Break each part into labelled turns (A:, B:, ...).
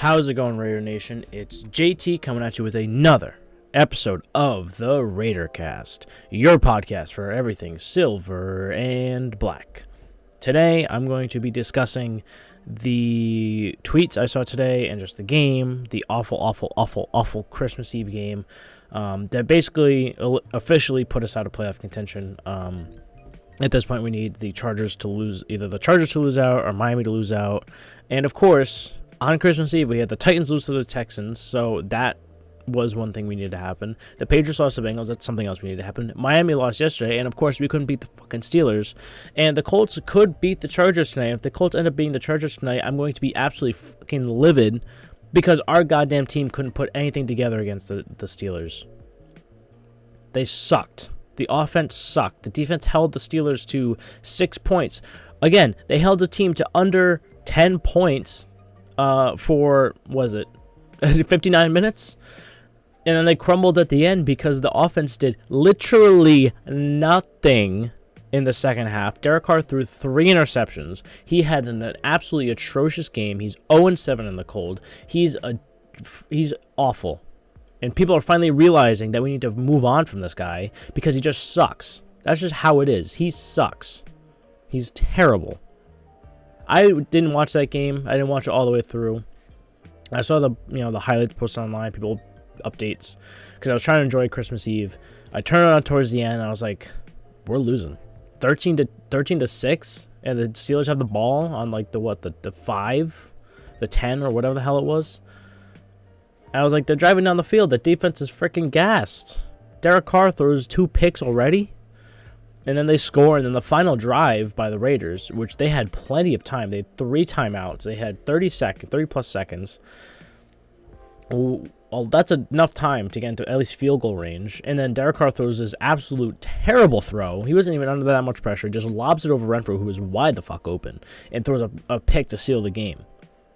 A: How's it going, Raider Nation? It's JT coming at you with another episode of the Raidercast, your podcast for everything silver and black. Today, I'm going to be discussing the tweets I saw today and just the game, the awful Christmas Eve game that basically officially put us out of playoff contention. At this point, we need the Chargers to lose, either the Chargers to lose out or Miami to lose out. And of course, on Christmas Eve, we had the Titans lose to the Texans, so that was one thing we needed to happen. The Patriots lost to the Bengals, that's something else we needed to happen. Miami lost yesterday, and of course, we couldn't beat the fucking Steelers. And the Colts could beat the Chargers tonight. If the Colts end up beating the Chargers tonight, I'm going to be absolutely fucking livid because our goddamn team couldn't put anything together against the Steelers. They sucked. The offense sucked. The defense held the Steelers to 6 points. Again, they held the team to under 10 points for, 59 minutes? And then they crumbled at the end because the offense did literally nothing in the second half. Derek Carr threw 3 interceptions. He had an absolutely atrocious game. He's 0-7 in the cold. He's awful. And people are finally realizing that we need to move on from this guy because he just sucks. That's just how it is. He sucks. He's terrible. I didn't watch that game. I didn't watch it all the way through. I saw the highlights posted online, people updates, because I was trying to enjoy Christmas Eve. I turned it on towards the end, and I was like, we're losing, 13-6, and the Steelers have the ball on like the 5, the 10, or whatever the hell it was. I was like, they're driving down the field. The defense is freaking gassed. Derek Carr throws 2 picks already. And then they score, and then the final drive by the Raiders, which they had plenty of time. They had 3 timeouts. They had 30-plus seconds. Well, that's enough time to get into at least field goal range. And then Derek Carr throws this absolute terrible throw. He wasn't even under that much pressure. Just lobs it over Renfro, who was wide the fuck open, and throws a pick to seal the game.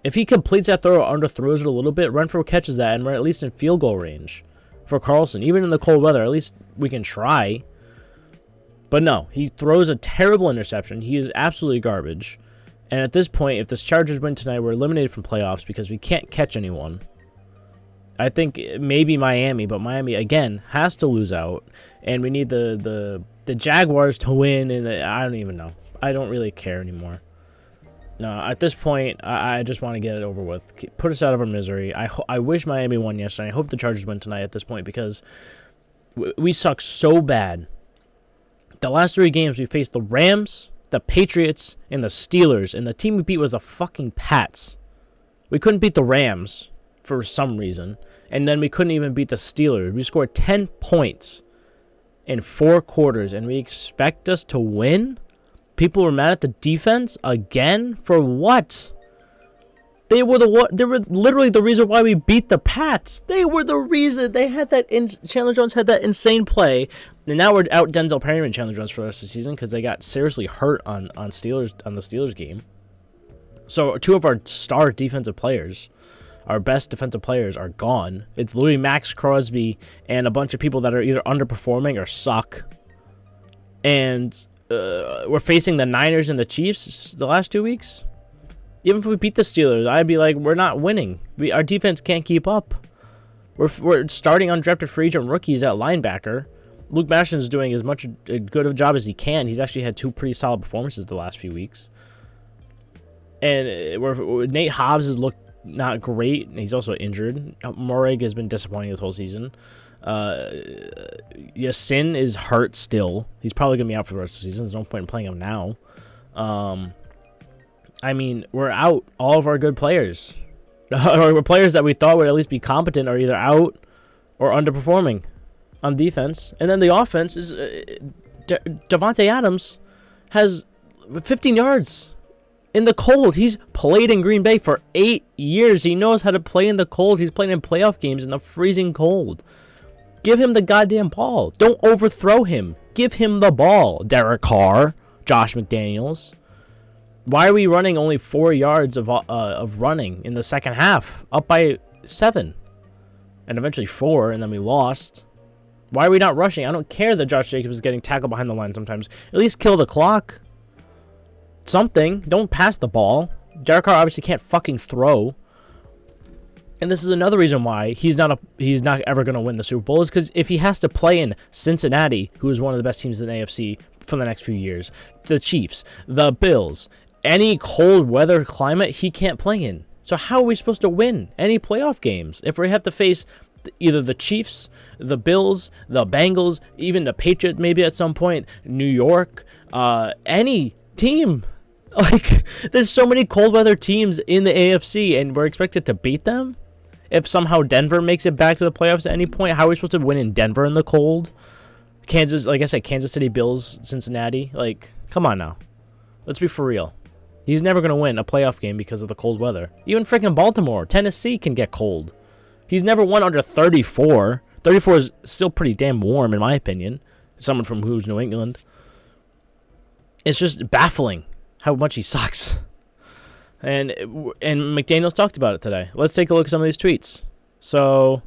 A: If he completes that throw or underthrows it a little bit, Renfro catches that, and we're at least in field goal range for Carlson. Even in the cold weather, at least we can try. But no, he throws a terrible interception. He is absolutely garbage. And at this point, if the Chargers win tonight, we're eliminated from playoffs because we can't catch anyone. I think maybe Miami, but Miami, again, has to lose out. And we need the Jaguars to win, and I don't even know. I don't really care anymore. No, at this point, I just want to get it over with. Put us out of our misery. I wish Miami won yesterday. I hope the Chargers win tonight at this point because we suck so bad. The last 3 games, we faced the Rams, the Patriots, and the Steelers. And the team we beat was the fucking Pats. We couldn't beat the Rams for some reason. And then we couldn't even beat the Steelers. We scored 10 points in 4 quarters. And we expect us to win? People were mad at the defense again? For what? They were literally the reason why we beat the Pats. They were the reason. They had that. Chandler Jones had that insane play, and now we're out Denzel Perryman and Chandler Jones for the rest of the season because they got seriously hurt on the Steelers game. So 2 of our star defensive players, our best defensive players, are gone. It's literally Max Crosby and a bunch of people that are either underperforming or suck. And we're facing the Niners and the Chiefs the last 2 weeks. Even if we beat the Steelers, I'd be like, we're not winning. Our defense can't keep up. We're starting undrafted free agent rookies at linebacker. Luke Mashton is doing as much a good a job as he can. He's actually had 2 pretty solid performances the last few weeks. And Nate Hobbs has looked not great. He's also injured. Morrig has been disappointing this whole season. Yasin is hurt still. He's probably going to be out for the rest of the season. There's no point in playing him now. I mean, we're out all of our good players. Or players that we thought would at least be competent are either out or underperforming on defense. And then the offense is Davante Adams has 15 yards in the cold. He's played in Green Bay for 8 years. He knows how to play in the cold. He's played in playoff games in the freezing cold. Give him the goddamn ball. Don't overthrow him. Give him the ball, Derek Carr, Josh McDaniels. Why are we running only 4 yards of running in the second half? Up by 7. And eventually 4, and then we lost. Why are we not rushing? I don't care that Josh Jacobs is getting tackled behind the line sometimes. At least kill the clock. Something. Don't pass the ball. Derek Carr obviously can't fucking throw. And this is another reason why he's not ever going to win the Super Bowl, is because if he has to play in Cincinnati, who is one of the best teams in the AFC for the next few years, the Chiefs, the Bills, any cold weather climate he can't play in. So how are we supposed to win any playoff games if we have to face either the Chiefs, the Bills, the Bengals, even the Patriots maybe at some point, New York, any team? Like, there's so many cold weather teams in the AFC, and we're expected to beat them? If somehow Denver makes it back to the playoffs at any point, how are we supposed to win in Denver in the cold? Kansas, like I said, Kansas City, Bills, Cincinnati. Like, come on now. Let's be for real. He's never going to win a playoff game because of the cold weather. Even freaking Baltimore, Tennessee can get cold. He's never won under 34. 34 is still pretty damn warm, in my opinion. Someone from who's New England. It's just baffling how much he sucks. And McDaniels talked about it today. Let's take a look at some of these tweets. So,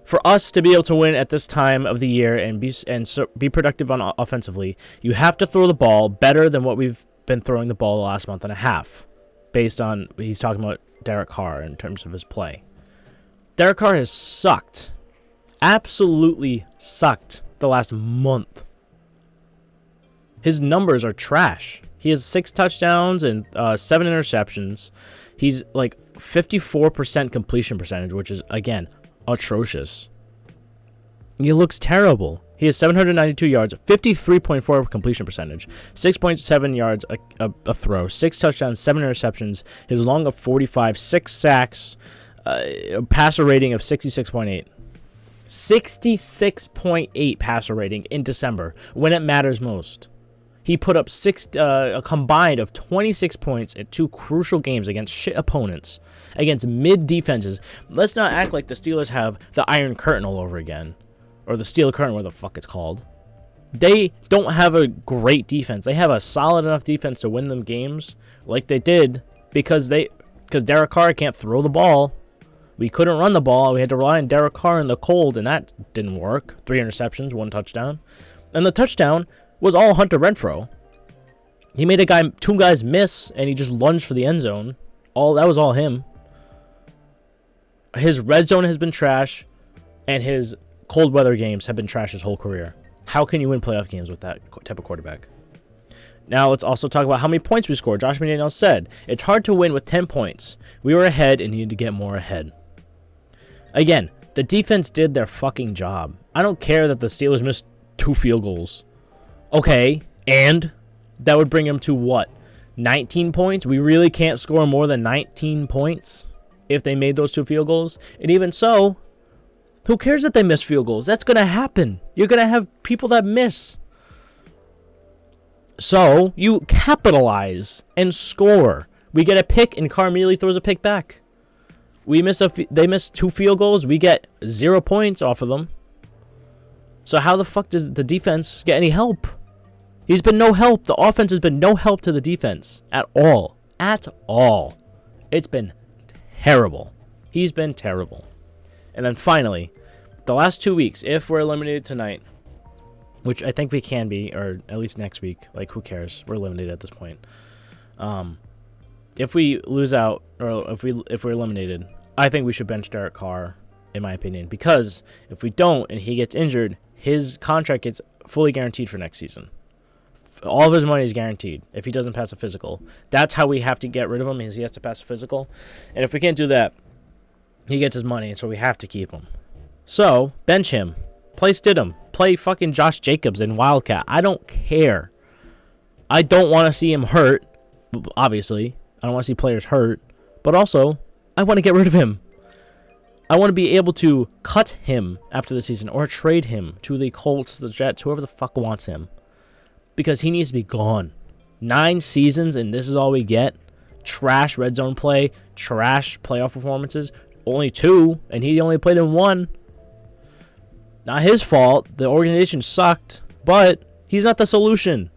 A: for us to be able to win at this time of the year and be productive on offensively, you have to throw the ball better than what we've been throwing the ball the last month and a half. Based on, he's talking about Derek Carr in terms of his play. Derek Carr has sucked. Absolutely sucked the last month. His numbers are trash. He has 6 touchdowns and 7 interceptions. He's like 54% completion percentage, which is, again, atrocious. He looks terrible. He has 792 yards, 53.4 completion percentage, 6.7 yards a throw, 6 touchdowns, 7 interceptions. His long of 45, 6 sacks, a passer rating of 66.8. 66.8 passer rating in December when it matters most. He put up a combined of 26 points in 2 crucial games against shit opponents, against mid defenses. Let's not act like the Steelers have the Iron Curtain all over again, or the Steel Curtain, whatever the fuck it's called. They don't have a great defense. They have a solid enough defense to win them games, like they did, because Derek Carr can't throw the ball. We couldn't run the ball. We had to rely on Derek Carr in the cold, and that didn't work. 3 interceptions, 1 touchdown, and the touchdown was all Hunter Renfrow. He made 2 guys miss, and he just lunged for the end zone. That was all him. His red zone has been trash, and his cold weather games have been trash his whole career. How can you win playoff games with that type of quarterback? Now let's also talk about how many points we scored. Josh McDaniels said, it's hard to win with 10 points. We were ahead and needed to get more ahead. Again, the defense did their fucking job. I don't care that the Steelers missed 2 field goals. Okay, and that would bring him to what? 19 points? We really can't score more than 19 points if they made those 2 field goals? And even so, who cares that they miss field goals? That's going to happen. You're going to have people that miss. So, you capitalize and score. We get a pick, and Carr immediately throws a pick back. They miss 2 field goals. We get 0 points off of them. So how the fuck does the defense get any help? He's been no help. The offense has been no help to the defense at all. At all. It's been terrible. He's been terrible. And then finally, the last 2 weeks, if we're eliminated tonight, which I think we can be, or at least next week, like who cares? We're eliminated at this point. If we lose out, or if we're eliminated, I think we should bench Derek Carr, in my opinion, because if we don't and he gets injured, his contract gets fully guaranteed for next season. All of his money is guaranteed if he doesn't pass a physical. That's how we have to get rid of him, is he has to pass a physical. And if we can't do that, he gets his money, so we have to keep him. So, bench him. Play Stidham. Play fucking Josh Jacobs in Wildcat. I don't care. I don't want to see him hurt, obviously. I don't want to see players hurt. But also, I want to get rid of him. I want to be able to cut him after the season or trade him to the Colts, the Jets, whoever the fuck wants him. Because he needs to be gone. 9 seasons and this is all we get. Trash red zone play. Trash playoff performances. Only 2 and he only played in 1. Not his fault. The organization sucked. But he's not the solution.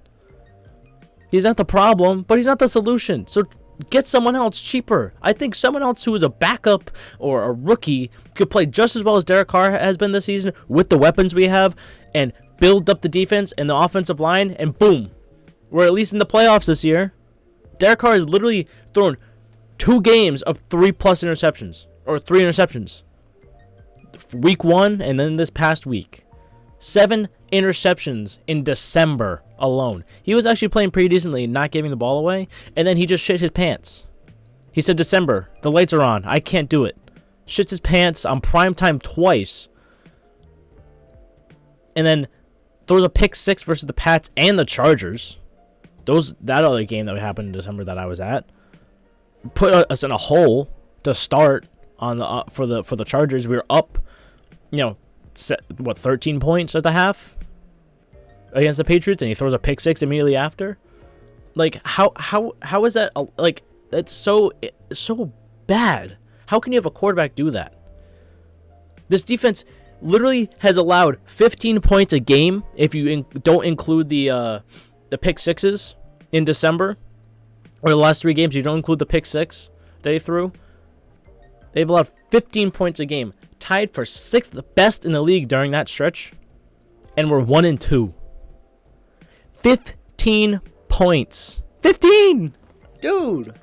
A: He's not the problem, but he's not the solution. So get someone else cheaper. I think someone else who is a backup or a rookie could play just as well as Derek Carr has been this season with the weapons we have and build up the defense and the offensive line, and boom, we're at least in the playoffs this year. Derek Carr has literally thrown 2 games of 3+ interceptions, or 3 interceptions. Week 1 and then this past week. 7 interceptions in December alone. He was actually playing pretty decently, not giving the ball away, and then he just shit his pants. He said, December, the lights are on. I can't do it. Shits his pants on primetime twice. And then throws a pick 6 versus the Pats and the Chargers. That other game that happened in December that I was at. Put us in a hole to start on the for the Chargers. We were up, 13 points at the half against the Patriots, and he throws a pick 6 immediately after. Like, how is that? Like, that's so bad. How can you have a quarterback do that? This defense literally has allowed 15 points a game if you don't include the pick 6s in December, or the last 3 games. You don't include the pick 6 they threw. They've allowed 15 points a game, tied for 6th best in the league during that stretch, and we're 1-2. 15 points. 15, dude.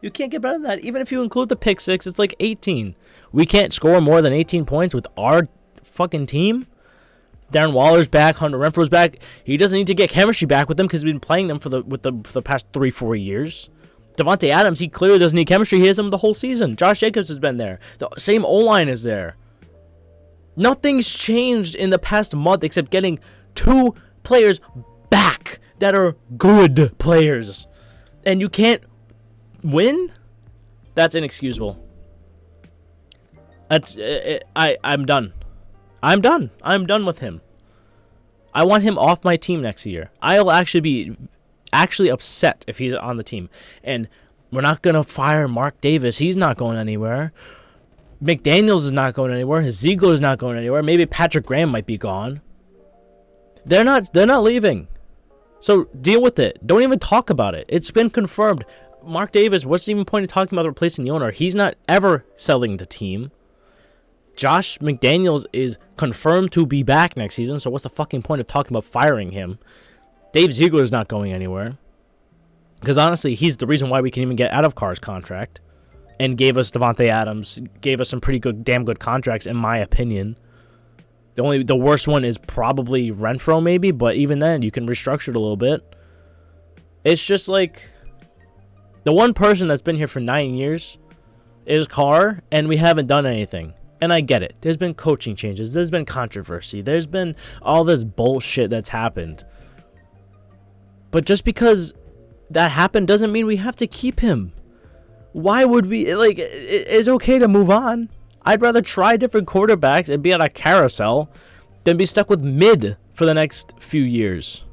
A: You can't get better than that. Even if you include the pick 6, it's like 18. We can't score more than 18 points with our fucking team. Darren Waller's back. Hunter Renfro's back. He doesn't need to get chemistry back with them because we've been playing them for the past 3-4 years. Devontae Adams, he clearly doesn't need chemistry. He has him the whole season. Josh Jacobs has been there. The same O-line is there. Nothing's changed in the past month except getting 2 players back that are good players. And you can't win? That's inexcusable. I'm done. I'm done with him. I want him off my team next year. I'll actually be upset if he's on the team. And we're not going to fire Mark Davis. He's not going anywhere. McDaniels is not going anywhere. Ziegler is not going anywhere. Maybe Patrick Graham might be gone. They're not leaving. So deal with it. Don't even talk about it. It's been confirmed. Mark Davis, what's the even point of talking about replacing the owner? He's not ever selling the team. Josh McDaniels is confirmed to be back next season, so what's the fucking point of talking about firing him? Dave Ziegler's not going anywhere. Because honestly, he's the reason why we can even get out of Carr's contract. And gave us Devontae Adams, gave us some pretty good, damn good contracts, in my opinion. The worst one is probably Renfro, maybe, but even then, you can restructure it a little bit. It's just like, the one person that's been here for 9 years is Carr, and we haven't done anything. And I get it. There's been coaching changes. There's been controversy. There's been all this bullshit that's happened. But just because that happened doesn't mean we have to keep him. Why would we? Like, it's okay to move on. I'd rather try different quarterbacks and be on a carousel than be stuck with mid for the next few years.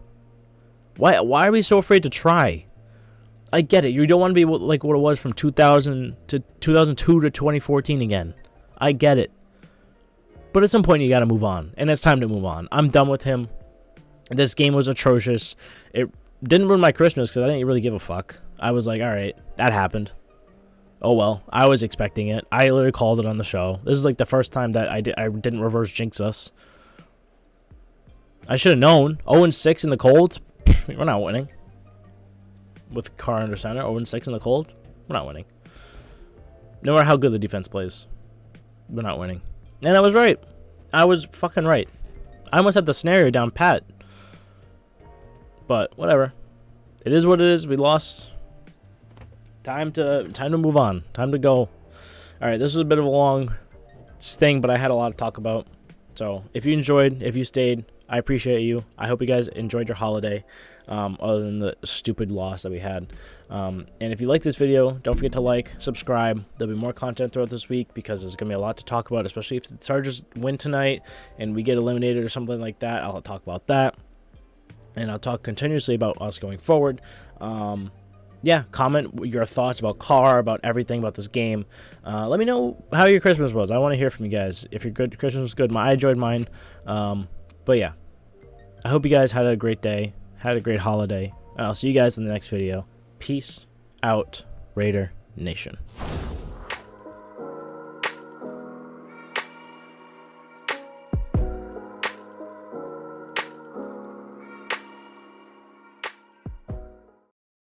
A: Why are we so afraid to try? I get it. You don't want to be like what it was from 2000 to 2002 to 2014 again. I get it. But at some point, you got to move on. And it's time to move on. I'm done with him. This game was atrocious. It didn't ruin my Christmas because I didn't really give a fuck. I was like, all right, that happened. Oh, well. I was expecting it. I literally called it on the show. This is like the first time that I didn't reverse jinx us. I should have known. 0-6 in the cold. We're not winning. With Carr under center, 0-6 in the cold. We're not winning. No matter how good the defense plays. We're not winning. And I was right. I was fucking right. I almost had the scenario down pat. But whatever. It is what it is. We lost. Time to move on. Time to go. Alright, this was a bit of a long thing, but I had a lot to talk about. So if you enjoyed, if you stayed, I appreciate you. I hope you guys enjoyed your holiday. Other than the stupid loss that we had. And if you like this video, don't forget to like, subscribe. There'll be more content throughout this week because there's going to be a lot to talk about, especially if the Chargers win tonight and we get eliminated or something like that. I'll talk about that. And I'll talk continuously about us going forward. Yeah, comment your thoughts about Carr, about everything about this game. Let me know how your Christmas was. I want to hear from you guys. If your Christmas was good, I enjoyed mine. But yeah, I hope you guys had a great day. Had a great holiday. And I'll see you guys in the next video. Peace out, Raider Nation.